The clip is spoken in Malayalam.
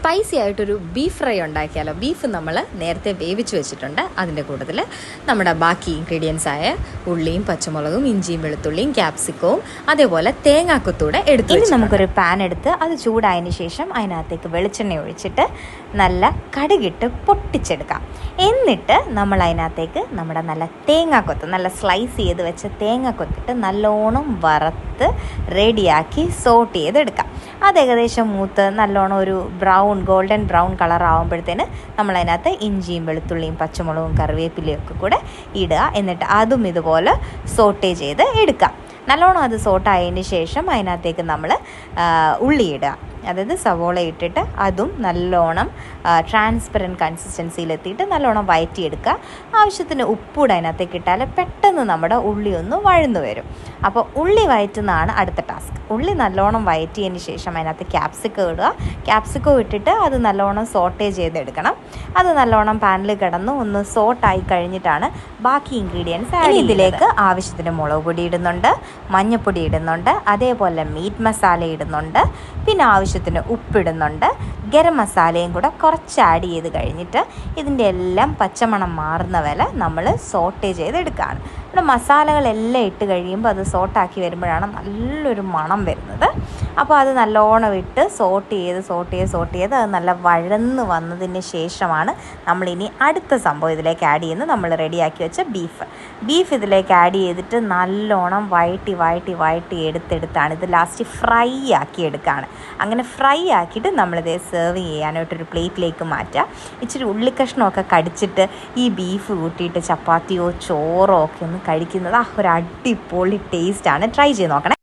സ്പൈസി ആയിട്ടൊരു ബീഫ് ഫ്രൈ ഉണ്ടാക്കിയാലോ. ബീഫ് നമ്മൾ നേരത്തെ വേവിച്ച് വെച്ചിട്ടുണ്ട്. അതിൻ്റെ കൂട്ടത്തിൽ നമ്മുടെ ബാക്കി ഇൻഗ്രീഡിയൻസ് ആയ ഉള്ളിയും പച്ചമുളകും ഇഞ്ചിയും വെളുത്തുള്ളിയും ക്യാപ്സിക്കവും അതേപോലെ തേങ്ങാക്കൊത്തൂടെ എടുത്ത് ഇനി നമുക്കൊരു പാൻ എടുത്ത് അത് ചൂടായതിന് ശേഷം അതിനകത്തേക്ക് വെളിച്ചെണ്ണ ഒഴിച്ചിട്ട് നല്ല കടുകിട്ട് പൊട്ടിച്ചെടുക്കാം. എന്നിട്ട് നമ്മൾ അതിനകത്തേക്ക് നമ്മുടെ നല്ല തേങ്ങാക്കൊത്ത് നല്ല സ്ലൈസ് ചെയ്ത് വെച്ച തേങ്ങാക്കൊത്തിട്ട് നല്ലോണം വറുത്ത് റെഡിയാക്കി സോട്ട് ചെയ്തെടുക്കാം. അത് ഏകദേശം മൂത്ത് നല്ലോണം ഒരു ഗോൾഡൻ ബ്രൗൺ കളർ ആകുമ്പോഴത്തേന് നമ്മളതിനകത്ത് ഇഞ്ചിയും വെളുത്തുള്ളിയും പച്ചമുളകും കറിവേപ്പിലയും ഒക്കെ കൂടെ ഇടുക. എന്നിട്ട് അതും ഇതുപോലെ സോട്ടേ ചെയ്ത് എടുക്കാം. നല്ലോണം അത് സോട്ടായതിന് ശേഷം അതിനകത്തേക്ക് നമ്മൾ ഉള്ളി ഇടുക. അതായത് സവോള ഇട്ടിട്ട് അതും നല്ലോണം ട്രാൻസ്പെറൻറ്റ് കൺസിസ്റ്റൻസിയിലെത്തിയിട്ട് നല്ലോണം വഴറ്റിയെടുക്കുക. ആവശ്യത്തിന് ഉപ്പൂടെ അതിനകത്തേക്ക് ഇട്ടാൽ പെട്ടെന്ന് നമ്മുടെ ഉള്ളി ഒന്ന് വഴന്നു വരും. അപ്പോൾ ഉള്ളി വഴറ്റുന്നതാണ് അടുത്ത ടാസ്ക്. ഉള്ളി നല്ലോണം വഴറ്റിയതിന് ശേഷം അതിനകത്ത് ക്യാപ്സിക്കം ഇടുക. ക്യാപ്സിക്കം ഇട്ടിട്ട് അത് നല്ലോണം സോട്ടേ ചെയ്തെടുക്കണം. അത് നല്ലോണം പാനിൽ കിടന്ന് ഒന്ന് സോട്ടായി കഴിഞ്ഞിട്ടാണ് ബാക്കി ഇൻഗ്രീഡിയൻസ് ആഡ് ചെയ്യുന്നത്. ഇതിലേക്ക് ആവശ്യത്തിന് മുളക് പൊടി ഇടുന്നുണ്ട്, മഞ്ഞൾപ്പൊടി ഇടുന്നുണ്ട്, അതേപോലെ മീറ്റ് മസാല ഇടുന്നുണ്ട്, പിന്നെ ആവശ്യത്തിന് ഉപ്പിടുന്നുണ്ട്, ഗരം മസാലയും കൂടെ കുറച്ച് ആഡ് ചെയ്ത് കഴിഞ്ഞിട്ട് ഇതിൻ്റെ എല്ലാം പച്ചമണം മാറുന്ന വരെ നമ്മൾ സോട്ടേ ചെയ്തെടുക്കുകയാണ്. ഇവിടെ മസാലകളെല്ലാം ഇട്ട് കഴിയുമ്പോൾ അത് സോട്ടാക്കി വരുമ്പോഴാണ് നല്ലൊരു മണം വരുന്നത്. അപ്പോൾ അത് നല്ലോണം ഇട്ട് സോട്ട് ചെയ്ത് അത് നല്ല വഴന്ന് വന്നതിന് ശേഷമാണ് നമ്മളിനി അടുത്ത സംഭവം ഇതിലേക്ക് ആഡ് ചെയ്യുന്നത്. നമ്മൾ റെഡിയാക്കി വെച്ച ബീഫ് ഇതിലേക്ക് ആഡ് ചെയ്തിട്ട് നല്ലോണം വഴറ്റി എടുത്തെടുത്താണ് ഇത് ലാസ്റ്റ് ഫ്രൈ ആക്കി എടുക്കുകയാണ്. അങ്ങനെ ഫ്രൈ ആക്കിയിട്ട് നമ്മളിത് സെർവ് ചെയ്യാനായിട്ടൊരു പ്ലേറ്റിലേക്ക് മാറ്റുക. ഇച്ചിരി ഉള്ളിക്കഷ്ണമൊക്കെ കടിച്ചിട്ട് ഈ ബീഫ് കൂട്ടിയിട്ട് ചപ്പാത്തിയോ ചോറോ ഒക്കെ ഒന്ന് കഴിക്കുന്നത് ഒരു അടിപൊളി ടേസ്റ്റാണ്. ട്രൈ ചെയ്ത് നോക്കണം.